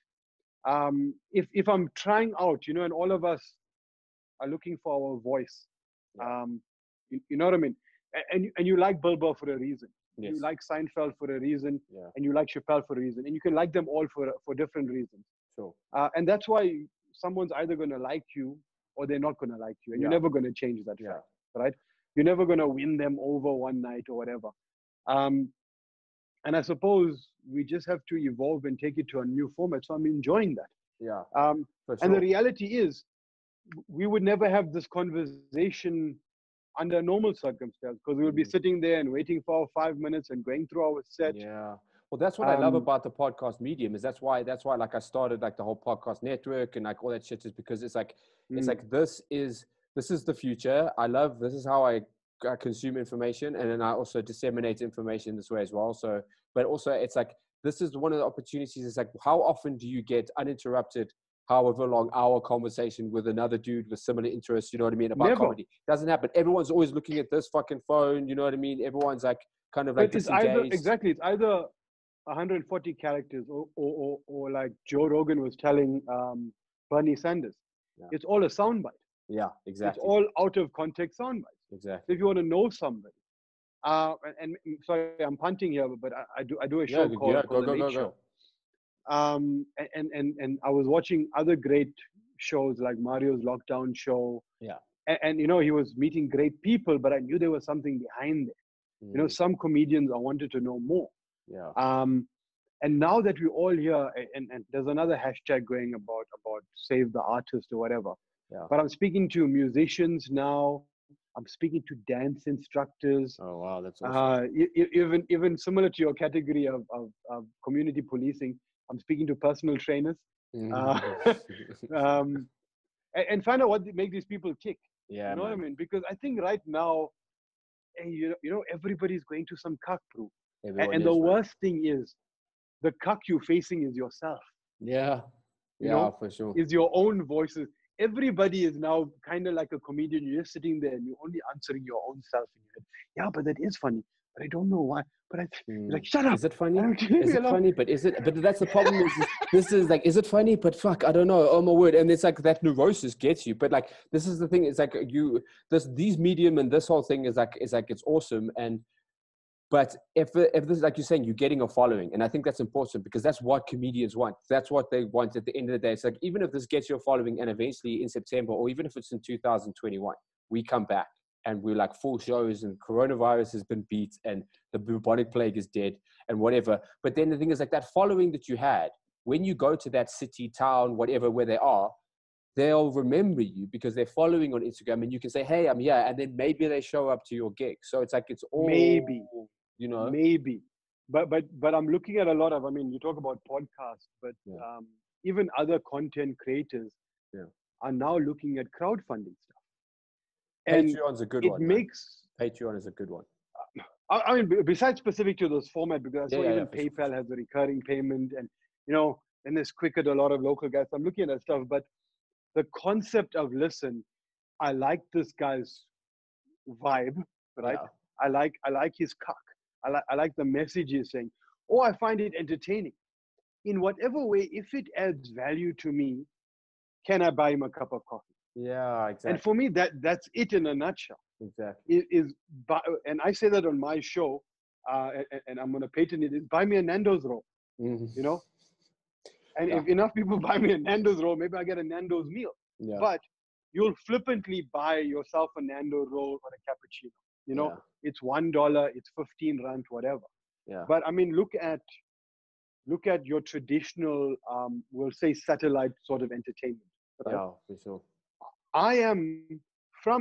If I'm trying out, you know, and all of us are looking for our voice, you know what I mean? And you like Bill Burr for a reason. Yes. You like Seinfeld for a reason, and you like Chappelle for a reason. And you can like them all for different reasons. Sure. And that's why someone's either going to like you or they're not going to like you. And you're never going to change that fact, right? You're never going to win them over one night or whatever. And I suppose we just have to evolve and take it to a new format. So I'm enjoying that. Yeah. For sure. And the reality is, we would never have this conversation under normal circumstances, because we would be sitting there and waiting for our 5 minutes and going through our set. Yeah. Well, that's what I love about the podcast medium is that's why like I started like the whole podcast network and like all that shit is because it's like this is the future. This is how I consume information, and then I also disseminate information this way as well. So, but also it's like this is one of the opportunities. It's like how often do you get uninterrupted, however long, hour conversation with another dude with similar interests? You know what I mean about comedy? Doesn't happen. Everyone's always looking at this fucking phone. You know what I mean? Everyone's like kind of like But it's either disengaged. it's either 140 characters or like Joe Rogan was telling Bernie Sanders, Yeah, it's all a soundbite. yeah, It's exactly, all out of context soundbites. So exactly. if you want to know somebody, sorry, I'm punting here, but I do a Yeah, show yeah, called go, The go, Late go, go. Show. And I was watching other great shows like Mario's Lockdown Show, Yeah. and you know, he was meeting great people, but I knew there was something behind it. You know, Mm, some comedians I wanted to know more. yeah. And now that we're all here, and there's another hashtag going about save the artist or whatever. Yeah. But I'm speaking to musicians now. I'm speaking to dance instructors. Oh, wow. That's awesome. Even similar to your category of community policing, I'm speaking to personal trainers. Uh, Mhm. and find out what make these people tick. Yeah, You know what I man. mean? Because I think right now, everybody's going to some cuck, bro. Everyone And the is, man. worst thing is, the cuck you're facing is yourself. Yeah. You Yeah, know, for sure. is your own voices. Everybody is now kind of like a comedian. You're just sitting there and you're only answering your own self in your head. Yeah, but that is funny. But I don't know why. But you're like, shut up. Is it I funny? don't leave Is me it alone. funny? But is it? But that's the problem. Is this is like, is it funny? But fuck, I don't know. Oh my word! And it's like that neurosis gets you. But like, this is the thing. It's like these medium and this whole thing is like it's awesome. But if this is like you're saying, you're getting a following, and I think that's important because that's what comedians want. That's what they want at the end of the day. It's like even if this gets your following, and eventually in September, or even if it's in 2021, we come back and we're like full shows, and coronavirus has been beat, and the bubonic plague is dead, and whatever. But then the thing is, like that following that you had when you go to that city, town, whatever, where they are, they'll remember you because they're following on Instagram, and you can say, "Hey, I'm here," and then maybe they show up to your gig. So it's like it's Maybe, all, you know. maybe. But I'm looking at a lot of, I mean, you talk about podcasts, but Yeah. even other content creators Yeah. are now looking at crowdfunding stuff. And Patreon's a good it one, man. makes, Patreon is a good one. I mean, besides specific to this format, because I Yeah, saw yeah, yeah, even for sure. PayPal has a recurring payment, and and there's Quicket, a lot of local guys. I'm looking at that stuff, but the concept of, listen, I like this guy's vibe, right? Yeah. I like his cock. I like the message he's saying. Or I find it entertaining. In whatever way, if it adds value to me, can I buy him a cup of coffee? Yeah, And for exactly. me, that's it in a nutshell. Exactly. And I say that on my show, and I'm gonna patent it. Is buy me a Nando's roll, Hmm. you know. And Yeah. if enough people buy me a Nando's roll, maybe I get a Nando's meal. Yeah. But you'll flippantly buy yourself a Nando roll or a cappuccino. You know, Yeah. it's $1, it's 15 rand, whatever. Yeah. But I mean, look at your traditional, we'll say, satellite sort of entertainment, right? Yeah, for sure. I am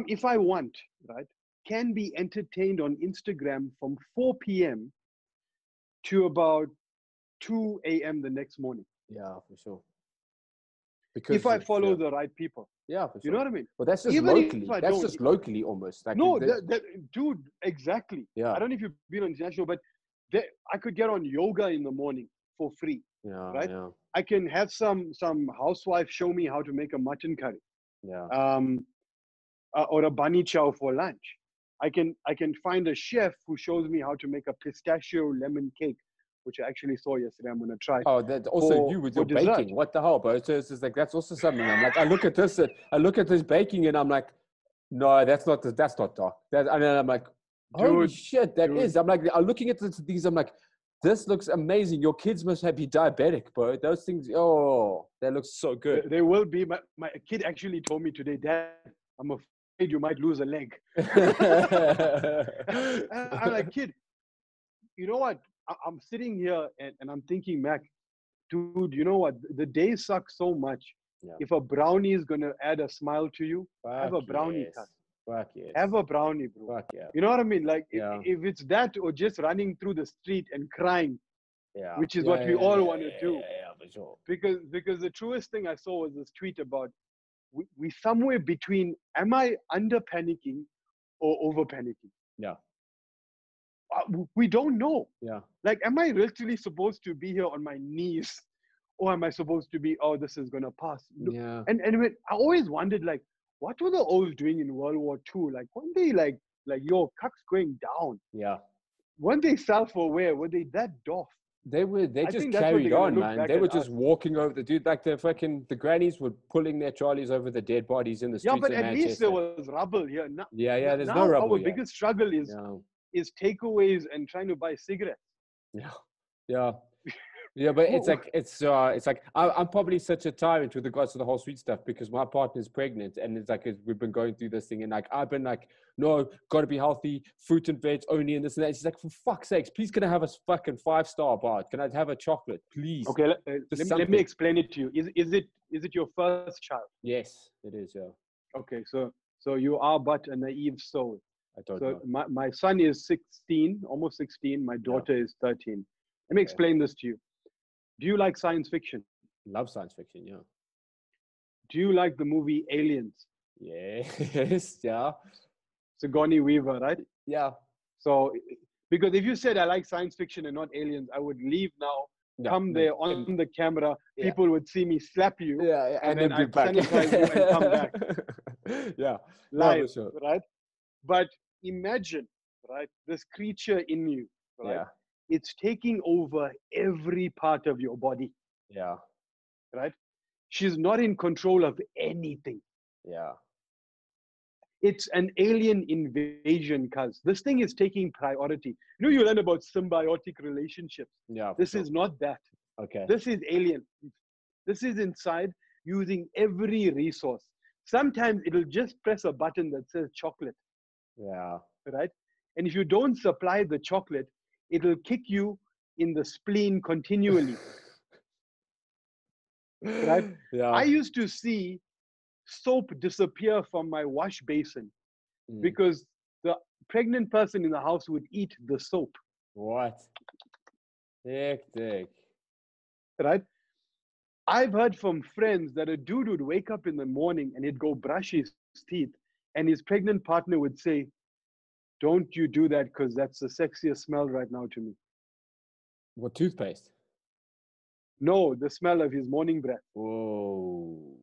if I want, right, can be entertained on Instagram from 4 p.m. to about 2 a.m. the next morning. Yeah, for sure. If Because I it's follow the right people. yeah, for You know sure. what I mean? Well, that's just Even if locally. I That's don't. just locally almost. Like No, dude, exactly. yeah. I don't know if you've been on international, but I could get on yoga in the morning for free, Yeah, right? yeah, I can have some housewife show me how to make a mutton curry, yeah. or a bunny chow for lunch. I can find a chef who shows me how to make a pistachio lemon cake, which I actually saw yesterday. I'm gonna try Oh, that also for you with your dessert. baking. What the hell, bro? So it's just like that's also something. I'm like, I look at this baking, and I'm like, no, that's not dark. And then I'm like, holy Dude, shit, that dude. is. I'm like, I'm looking at these. I'm like, this looks amazing. Your kids must be diabetic, bro. Those things, oh, that looks so good. They will be. My kid actually told me today, Dad, I'm afraid you might lose a leg. I'm like, kid, you know what? I'm sitting here and I'm thinking, Mac, dude, you know what? The day sucks so much. Yeah. If a brownie is going to add a smile to you, have Fuck a brownie, yes. cuz. Fuck yes. Have a brownie, bro. Fuck yeah. You know what I mean? Like, Yeah. if it's that or just running through the street and crying, Yeah. which is Yeah, what we yeah, all yeah, want to yeah, do. Yeah, for sure. Because the truest thing I saw was this tweet about we somewhere between, am I under panicking or over panicking? Yeah. We don't know. Yeah. Like, am I literally supposed to be here on my knees, or am I supposed to be, oh, this is gonna pass? Yeah. And I always wondered, like, what were the O's doing in World War II? Like, one day, like your cuck's going down. Yeah. weren't they self-aware? Were they that doff? They I just think that's what carried they're gonna on, look man. back They at were just us. walking over the dude, like the grannies were pulling their trolleys over the dead bodies in the Yeah, streets but of at least there Manchester. was rubble here. Now, Yeah, there's no now rubble our here. biggest struggle Yeah, is takeaways and trying to buy cigarettes. yeah. Yeah, but it's Whoa. like I'm probably such a tyrant with regards to the whole sweet stuff because my partner's pregnant and it's like we've been going through this thing and like I've been like, no, got to be healthy, fruit and veg only and this and that. She's like, for fuck's sakes, please can I have a fucking 5-star bar? Can I have a chocolate, please? Okay, let me explain it to you. Is it your first child? Yes, it is. Yeah. Okay, so you are but a naive soul. I don't So know. my son is 16, almost 16. My daughter is 13. Let me explain this to you. Do you like science fiction? Love science fiction. Yeah. Do you like the movie Aliens? Yes. Yeah. Sigourney Weaver, right? Yeah. So, because if you said I like science fiction and not aliens, I would leave now, come there on the camera, people would see me slap you, and then I'd sanitize you and come back. Yeah. Live, no, for sure. right? But imagine, right, this creature in you, right? Yeah. It's taking over every part of your body, Yeah. right? She's not in control of anything. Yeah. It's an alien invasion, cuz this thing is taking priority. You know, you learn about symbiotic relationships. Yeah. This is not that. Okay. This is alien. This is inside using every resource. Sometimes it'll just press a button that says chocolate. Yeah. Right? And if you don't supply the chocolate, it'll kick you in the spleen continually. Right? Yeah. I used to see soap disappear from my wash basin because the pregnant person in the house would eat the soap. What? Hectic. Right? I've heard from friends that a dude would wake up in the morning and he'd go brush his teeth, and his pregnant partner would say, "Don't you do that because that's the sexiest smell right now to me." What, toothpaste? No, the smell of his morning breath. Whoa.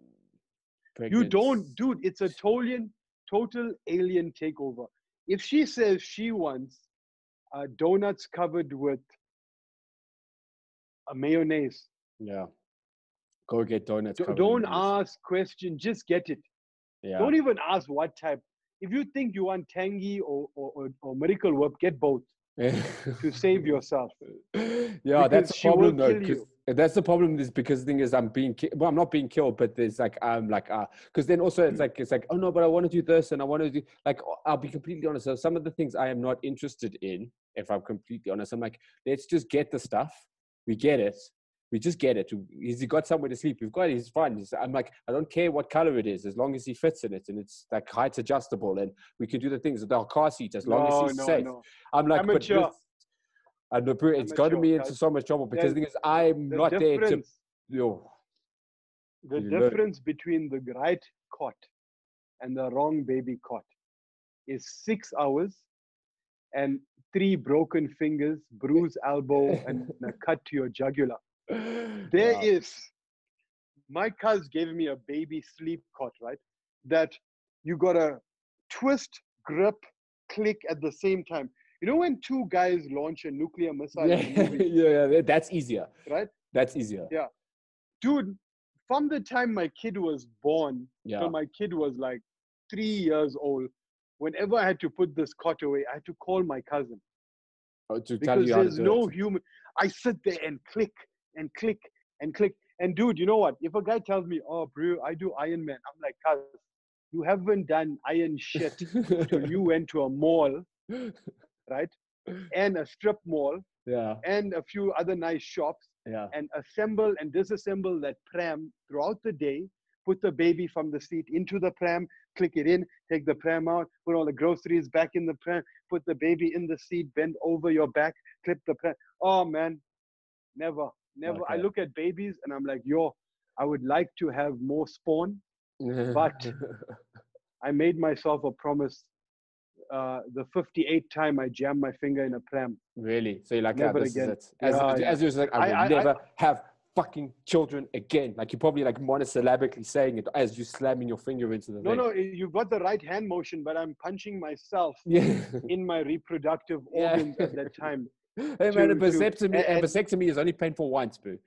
You don't, dude, it's a total alien takeover. If she says she wants donuts covered with a mayonnaise. Yeah. Go get donuts. Don't ask questions, just get it. Yeah. Don't even ask what type. If you think you want tangy or Miracle Whip, get both to save yourself. Yeah, because that's the problem though. You. That's the problem is because the thing is I'm not being killed, but there's like because then also it's like oh no, but I want to do this and I want to do like I'll be completely honest. So some of the things I am not interested in, if I'm completely honest, I'm like, let's just get the stuff. We get it. We just get it. He's got somewhere to sleep. We've got it. He's fine. I'm like, I don't care what color it is, as long as he fits in it and it's like height adjustable and we can do the things with our car seat as long as he's safe. No. I'm like, amateur. But it's gotten me into so much trouble because the thing is, I'm not there to. The difference between the right cot and the wrong baby cot is 6 hours and 3 broken fingers, bruised elbow, and a cut to your jugular. There is. My cuz gave me a baby sleep cot, right? That you gotta twist, grip, click at the same time. You know when 2 guys launch a nuclear missile in a movie? Yeah, that's easier. Right? That's easier. Yeah. Dude, from the time my kid was born till my kid was like 3 years old, whenever I had to put this cot away, I had to call my cousin. Oh, to because tell you how there's to do no it. human. I sit there and click and click and click. And dude, you know what? If a guy tells me, "Oh, bro, I do Iron Man," I'm like, "Cuz, you haven't done iron shit till you went to a mall, right? And a strip mall, and a few other nice shops, and assemble and disassemble that pram throughout the day. Put the baby from the seat into the pram, click it in, take the pram out, put all the groceries back in the pram, put the baby in the seat, bend over your back, clip the pram." Oh man, never. Okay. I look at babies and I'm like, yo, I would like to have more spawn, but I made myself a promise. The 58th time I jammed my finger in a pram. Really? So you're like, never this again. is it. As you was like, I will never have fucking children again. Like you're probably like monosyllabically saying it as you slamming your finger into the thing. No, you've got the right hand motion, but I'm punching myself Yeah. in my reproductive Yeah. organs at that time. Hey man, a vasectomy is only painful once, boo.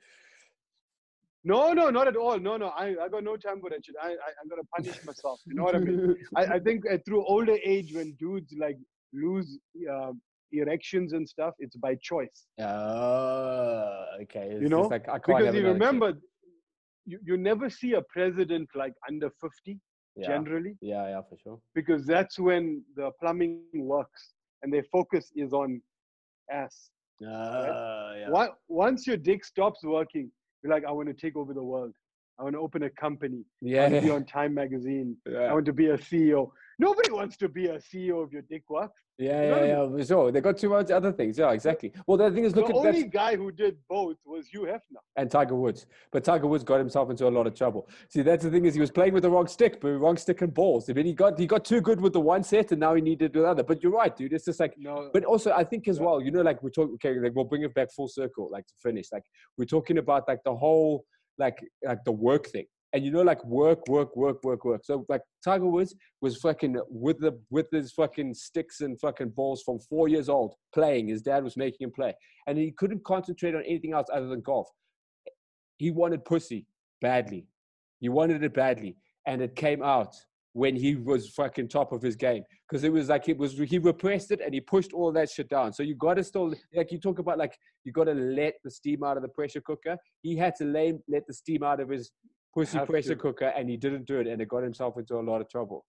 No, not at all. No, I got no time for that shit. I'm gonna punish myself. You know what I mean? I think through older age, when dudes like lose erections and stuff, it's by choice. Oh, okay. It's you know, just like, I can't because have you another remember, kid. you never see a president like under 50 generally. Yeah, for sure. Because that's when the plumbing works and their focus is on ass. Right? Yeah. Once your dick stops working, you're like, I want to take over the world. I want to open a company. Yeah. I want to be on Time magazine. Yeah. I want to be a CEO. Nobody wants to be a CEO of your dick work. Yeah, for sure. They got too much other things. Yeah, exactly. Well, the thing is, the only guy who did both was Hugh Hefner. And Tiger Woods. But Tiger Woods got himself into a lot of trouble. See, that's the thing is he was playing with the wrong stick, but wrong stick and balls. I mean, he got too good with the one set and now he needed the other. But you're right, dude. It's just like, but also I think as well, you know, like we're talking, okay, like we'll bring it back full circle, like to finish. Like we're talking about like the whole, like the work thing. And you know, like work. So like Tiger Woods was fucking with his fucking sticks and fucking balls from 4 years old playing. His dad was making him play, and he couldn't concentrate on anything else other than golf. He wanted pussy badly. He wanted it badly, and it came out when he was fucking top of his game, because it was like he repressed it and he pushed all that shit down. So you got to still, like you talk about, like you got to let the steam out of the pressure cooker. He had to let the steam out of his pussy pressure cooker, and he didn't do it, and it got himself into a lot of trouble.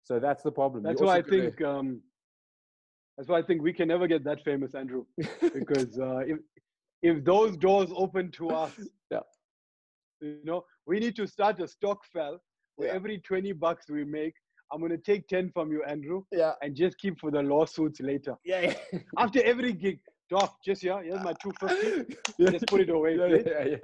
So that's the problem. That's why I think. That's why I think we can never get that famous, Andrew, because if those doors open to us, you know, we need to start a stock fell where every $20 we make, I'm gonna take 10 from you, Andrew, and just keep for the lawsuits later. Yeah. After every gig, Doc, just here's my 250. Just put it away, please.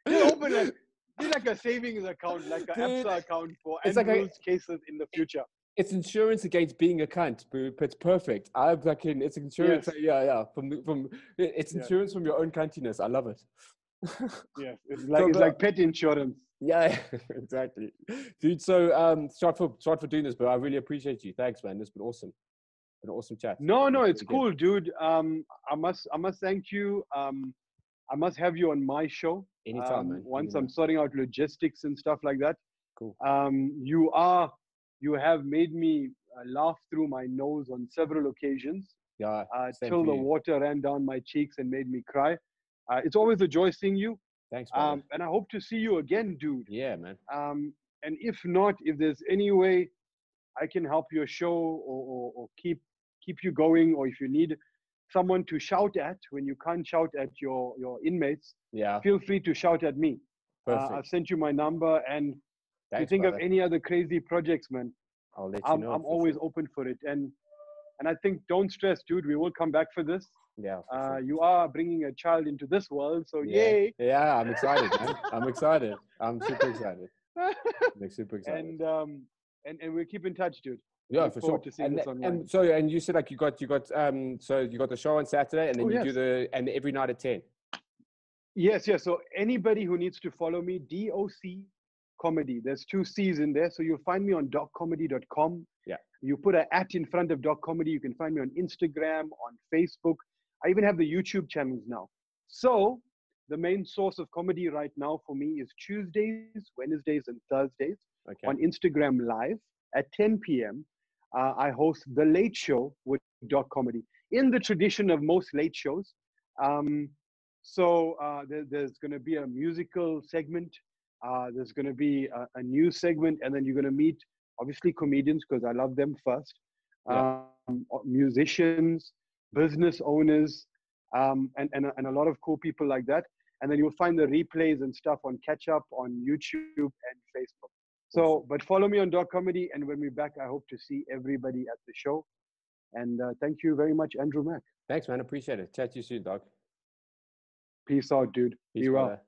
Just open like a savings account, like an ABSA account for Andrew's cases in the future. It's insurance against being a cunt, boo. It's perfect. It's insurance. Yes. It's insurance from your own cuntiness. I love it. Yes, it's like pet insurance. Yeah, exactly, dude. So sorry for doing this, but I really appreciate you. Thanks, man. It's been awesome. An awesome chat. No, it's cool, dude. I must thank you. I must have you on my show anytime, man. Once I'm sorting out logistics and stuff like that. Cool. You have made me laugh through my nose on several occasions. Yeah. Till the water ran down my cheeks and made me cry. It's always a joy seeing you. Thanks, man. And I hope to see you again, dude. Yeah, man. And if not, if there's any way I can help your show or keep you going, or if you need someone to shout at when you can't shout at your inmates, feel free to shout at me. I've sent you my number, and if you think of any other crazy projects, man, I'll let you know. I'm always open for it. And I think, don't stress, dude. We will come back for this. Yeah. You are bringing a child into this world, so yay! Yeah, I'm excited, man. I'm excited. I'm super excited. I'm super excited. And we'll keep in touch, dude. Yeah, for sure. And you said like you got so you got the show on Saturday, and then you do and every night at 10. Yes. So anybody who needs to follow me, DocComedy. There's 2 C's in there, so you'll find me on DocComedy.com. Yeah. You put an @ in front of DocComedy. You can find me on Instagram, on Facebook. I even have the YouTube channels now. So the main source of comedy right now for me is Tuesdays, Wednesdays, and Thursdays on Instagram Live at 10 p.m. I host The Late Show with DocComedy in the tradition of most late shows. There's going to be a musical segment. There's going to be a news segment, and then you're going to meet, obviously, comedians, because I love them first, musicians, business owners, and a lot of cool people like that. And then you'll find the replays and stuff on Catch Up on YouTube and Facebook. So, but follow me on DocComedy, and when we're back, I hope to see everybody at the show. And thank you very much, Andrew Mack. Thanks, man. Appreciate it. Chat to you soon, Doc. Peace out, dude. Peace, be well.